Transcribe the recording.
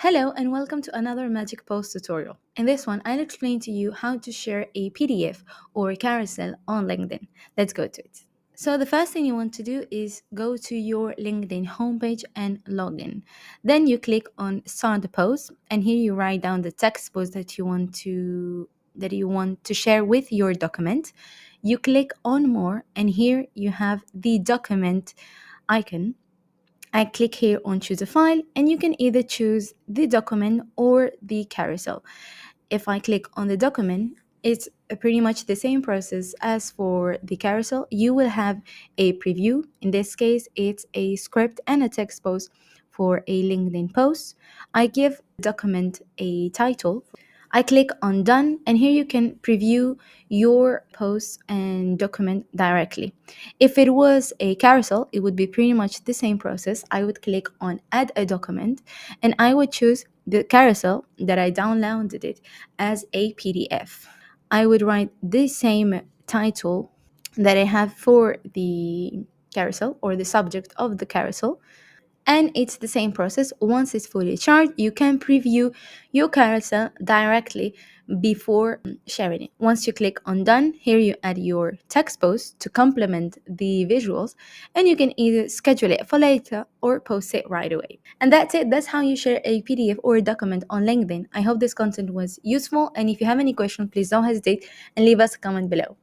Hello and welcome to another MagicPost tutorial. In this one, I'll explain to you how to share a PDF or a carousel on LinkedIn. Let's go to it. So the first thing you want to do is go to your LinkedIn homepage and log in. Then you click on Start the Post, and here you write down the text post that you want to share with your document. You click on More, and here you have the document icon. I click here on choose a file, and you can either choose the document or the carousel. If I click on the document, it's pretty much the same process as for the carousel. You will have a preview. In this case, it's a script and a text post for a LinkedIn post. I give the document a title. I click on done, and here you can preview your post and document directly. If it was a carousel, it would be pretty much the same process. I would click on add a document, and I would choose the carousel that I downloaded it as a PDF. I would write the same title that I have for the carousel or the subject of the carousel, and it's the same process. Once it's fully charged, you can preview your carousel directly before sharing it. Once you click on done, here you add your text post to complement the visuals, and you can either schedule it for later or post it right away. And that's it. That's how you share a PDF or a document on LinkedIn. I hope this content was useful, and if you have any questions, please don't hesitate and leave us a comment below.